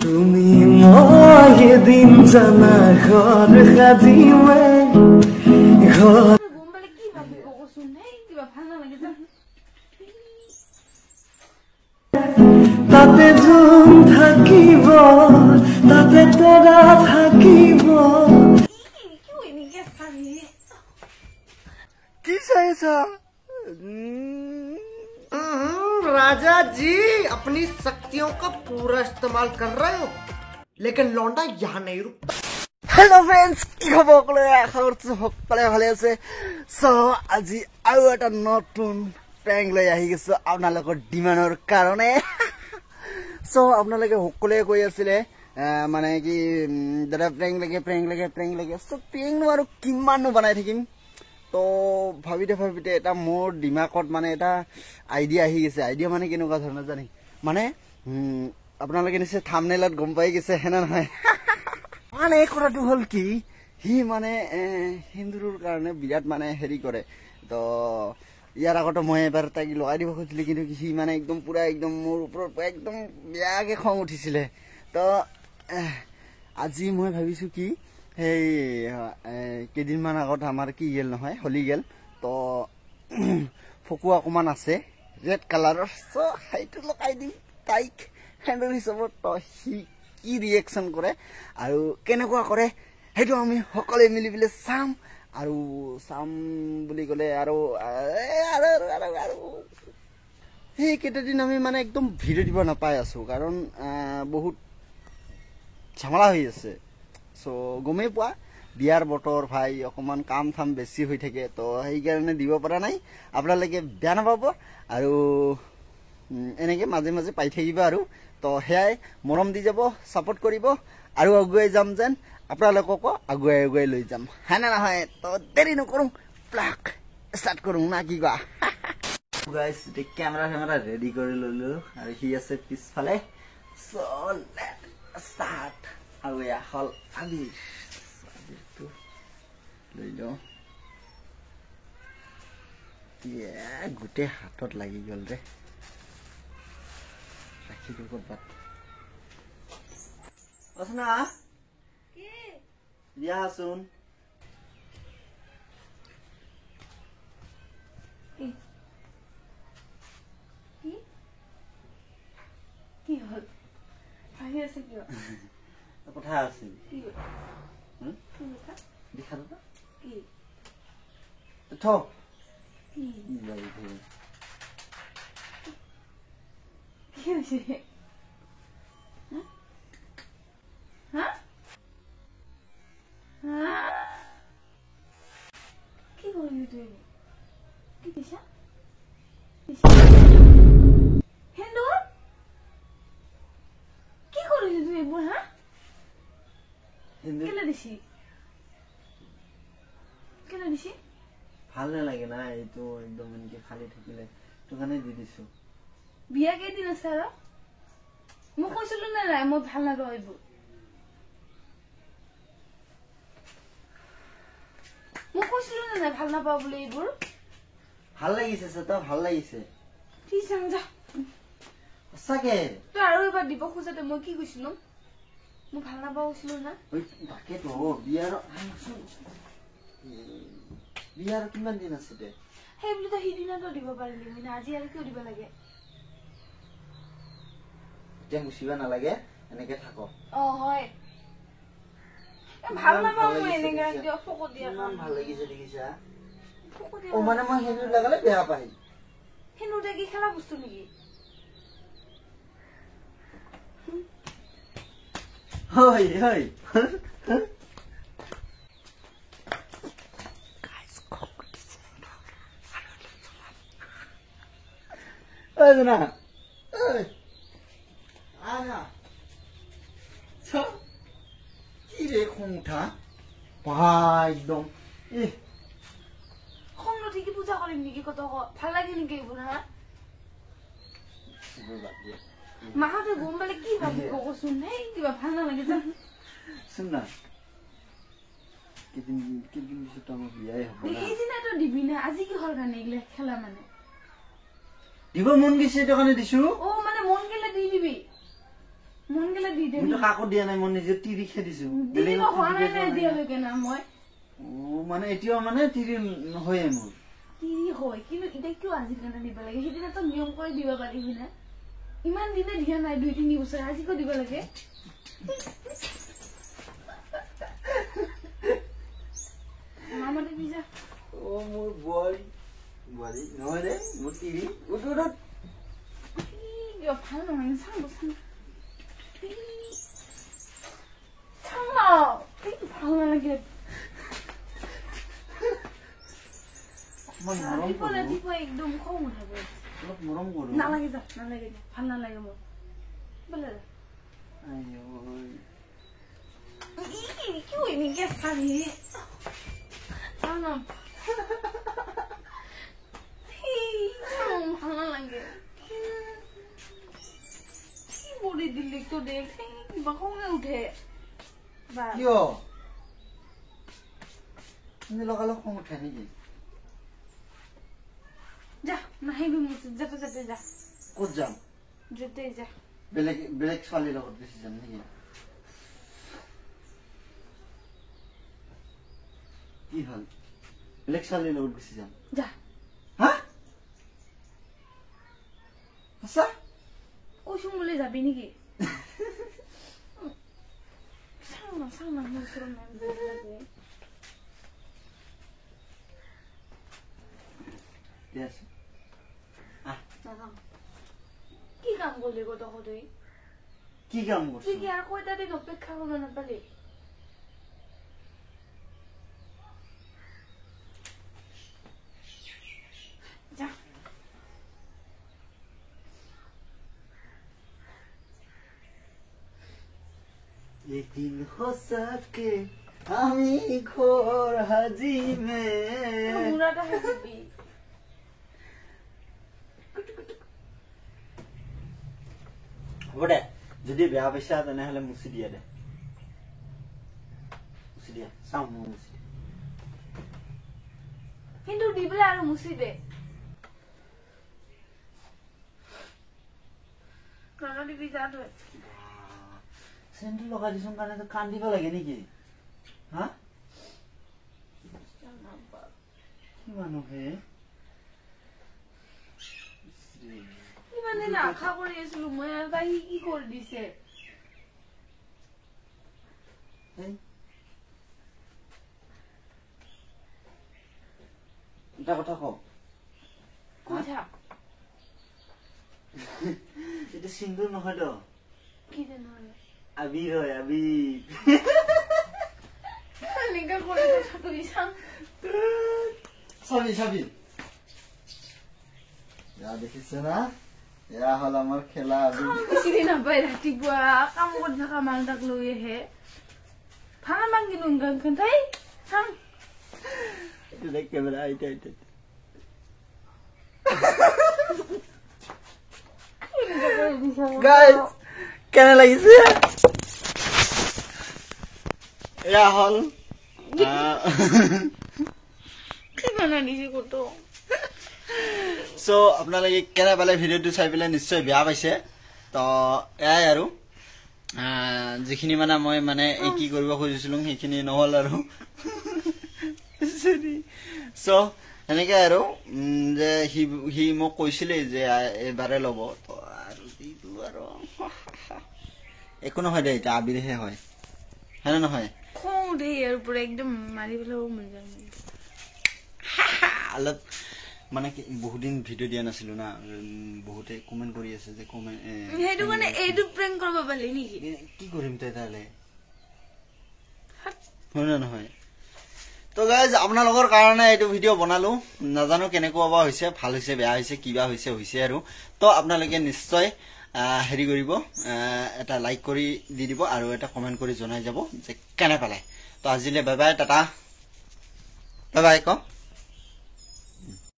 তুমি মই এদিন জানা ঘৰ সাজিমে ঘৰ তাতে যোন থাকিব তাতে তৰা থাকিব কি চাইছা राजा जी अपनी शक्तियों का पूरा इस्तेमाल कर रहे हो लेकिन लौंडा यहाँ नहीं रुकता हेलो फ्रेंड्स কি খবৰ কলে আশা কৰছো সকলে ভালে আছে সো আজি আৰু এটা নতুন প্ৰেংক লৈ আহি গেছো আপোনালোকৰ ডিমানৰ কাৰণে সো আপোনালোকে সকলে কৈ আছিলে মানে কি দাদা প্ৰেংক লাগে সো প্ৰেংক আৰু কিমাননো বনাই থাকিম তো ভাবিতে এটা মোৰ দিমাকত মানে এটা আইডিয়া আহি গেছে আইডিয়া মানে কেনেকুৱা ধৰণৰ জানি মানে আপোনালোকে নিছে থাম্বনেইলত গম পাই গেছে হেনা নহয় মানে কথাটো হল কি হি মানে হিন্দুৰ কাৰণে বিৰাট মানে হেৰি কৰে তো ইয়াৰ আগতে মই এবাৰ তাক লগাই দিব খুজিলে কিন্তু সি মানে একদম পুৰা একদম মোৰ ওপৰত একদম বেয়াকে খং উঠিছিলে তো আজি মই ভাবিছো কি এই কেইদিনমান আগত আমাৰ কি গেল নহয় হলি গেল তো ফকুৱা অকমান আছে ৰেড কালাৰৰ সো সেইটো লগাই দিম তাইক হেণ্ডল হিচাপত তো সি কি ৰিয়েকশ্যন কৰে আৰু কেনেকুৱা কৰে সেইটো আমি সকলোৱে মিলি পেলাই চাম আৰু চাম বুলি ক'লে আৰু সেই কেইটাদিন আমি মানে একদম ভিডিঅ' দিব নাপাই আছো কাৰণ বহুত ঝামেলা হৈ আছে সো গমেই পোৱা বিয়াৰ বতৰ ভাই অকমান কাম থাম বেছি হৈ থাকে তো সেইকাৰণে দিব পৰা নাই আপোনালোকে বেয়া নাপাব আৰু এনেকে মাজে মাজে পাই থাকিবা আৰু তো হেয়াই মৰম দি যাব সাপোৰ্ট কৰিব আৰু আগুৱাই যাম যেন আপোনালোকক আগুৱাই লৈ যাম হয়নে নহয় তো দেৰি নকৰোঁ প্লাক ষ্টাৰ্ট কৰোঁ না কি কোৱা গাইস কেমেৰা ৰেডি কৰি ললো আৰু সি আছে পিছফালে সো লেট ষ্টাৰ্ট আৰু এয়া হল আবিৰটো লৈ লওঁ গোটেই হাতত লাগি গল ৰে ৰাখি দিওঁ ক'ৰবাত অচনা দিয়াচোন কি হল ভাঙি আছে কিয় কথা আছে দেখা দাদা থ কি কৰিলি তুই কি দিছা হেন্দু কি কৰিলি তুই এইবোৰ হা কেলে দিছি ভাল নালাগে না এইটো একদম এনেকে খালি থাকিলে তো কাৰণে দি দিছো বিয়া কেইদিন আছে আৰু মই কৈছিলো নে নাই মই ভাল নাপাওঁ এইবোৰ মই কৈছিলো নে নাই ভাল নাপাওঁ বুলি এইবোৰ ভাল লাগিছে তো ভাল লাগিছে ঠিক আছে যা সঁচাকে তই আৰু এবাৰ দিব খোজাতে মই কি কৈছিলো মই ভাল নাপাওঁ কৈছিলো না তাকেতো বিয়াৰ কিমান দিন আছে দে সেই বুলি তই সিদিনাতো দিব পাৰিলি মানে আজি আৰু কিয় দিব লাগে এতিয়া মুচিবা নালাগে এনেকে থাকক হয় ভাল নাপাওঁ মই এনেকে দিয় ফকত দিয়া ইমান ভাল লাগিছে দেখিছা ও মানে মই হেনু লগালে বেয়া পাই হেনুতে কি খেলা বস্তু নেকি হয় না কি রে খংটা একদম খং ঠিকি পূজা কৰিম নেকি কত ভাল লাগে নেকি এইবোৰ হা মাহঁতে গম পালে কি ভাবিব কচোন হে কিবা ভাল নালাগে যা শুন না কেইদিন পিছত আমাৰ বিয়াই হ'ব না সেইদিনাতো দিবি না আজি কিহৰ কাৰণে এইগিলা খেলা মানে দিব মন গৈছে সেইটো কাৰণে দিছো মানে মন গেলে দি দিবি মন গেলে দি দে মই কাকো দিয়া নাই মই নিজে টিৰি খে দিছো দিদি হোৱা নাই নাই দিয়ালৈকে না মই মানে এতিয়াও মানে টিৰি নহয়ে মোৰ টিৰি হয় কিন্তু এতিয়া কিয় আজি কাৰণে দিব লাগে সেইদিনা তো নিয়ম কৰি দিব পাৰিবি না ইমান দিনে দিয়া নাই 2-3 বছৰ আজি কিয় দিব লাগে মামাতে দি যা মোৰ বোৱাৰী নহয় ৰে মোৰ টিৰি উঠ ভাল নহয় চাওঁ ভাল নালাগে ৰাতিপুৱা একদম খং উঠাব অলপ মৰম কৰো নালাগে যা নালাগে ভাল নালাগে মোৰ বোলে কি এনেকে চাবি চাওঁ ন ভাল নালাগে কি বডি দিলি তো দেখ কিবা খঙে উঠে কিয় লগালগ খং উঠে নেকি যা নাহিবি মোৰ যাতে যাতে যা ক'ত যাম যতে যা বেলেগ ছোৱালীৰ লগত গুচি যাম নেকি কি হ'ল বেলেগ ছোৱালীৰ লগত গুচি যাম যা হা আচ্ছা কৈছো বুলি যাবি নেকি চাওঁ না মোৰ ওচৰত নাই লাগে Yes. কি কাম করলি গো তখন তুই কি কাম করছিস তুই কি আর কয়টা দিন অপেক্ষা করবে না পারলি যা एक दिन हो सके আমি ঘর হাজিমে মুরাটা হাজিবি বড়ে যদি বেয়া পইচা তেনেহলে মুছি দিয়া দে মুছি দিয়া চাও মুছি কিন্তু দিবলে আর মুছি দে কানা দিবি যা তুই সেন্টু লগাই দিছন কাৰণে তো কান্দিব লাগে নেকি হা কি মানুহে মানে না আশা কৰি আছিলো মই আৰু তাই কি কৰি দিছে এটা কথা কও কথা এটা সিন্দুর নহয় তো কি দেন হয় আবির হয় আবির লিঙ্কা করে কথা তুই সাম সবই সবই যা দেখিছ না এয়া হল আমার খেলা আবির বেছি না পাই ৰাতিপুৱা কাম কৰি থকা মানুহ তাক লৈ আহে ভাল মাংগিনো গান তাই চাম দেখ ক্যামেরা আইতে আইতে গাইস কেনে লাগিছে এয়া হল কি বানা দিছে কত সো আপোনালোকে কেনে পালে ভিডিওটো চাই পেলাই নিশ্চয় বেয়া পাইছে তো এয়াই আৰু যিখিনি মানে মই মানে কি কৰিব খুজিছিলো সেইখিনি নহল আৰু সো এনেকে আৰু যে হি মোক কৈছিলে যে এবাৰে ল'ব তো আৰু দিলো আৰু একো নহয় দে এটা আবিৰহে হয় হয়নে নহয় খং দে ইয়াৰ পৰা একদম মাৰি পেলাব মন যায় অলপ মানে বহুত দিন ভিডিও দিয়া নাছিলো না বহুতে কমেন্ট কৰি আছে যে কমেন্ট হেতু মানে এইটো প্ৰেংক কৰিব পালি নেকি কি কৰিম তেতালে হয় নহয় তো গাইজ আপোনালোকৰ কাৰণে এইটো ভিডিও বনালো নাজানো কেনেকুৱা বা হৈছে ভাল হৈছে বেয়া হৈছে কিবা হৈছে আৰু তো আপোনালোকে নিশ্চয় হেৰি কৰিব এটা লাইক কৰি দি দিব আৰু এটা কমেন্ট কৰি জনাই যাব যে কেনে পালে তো আজিলে bye bye tata bye bye ক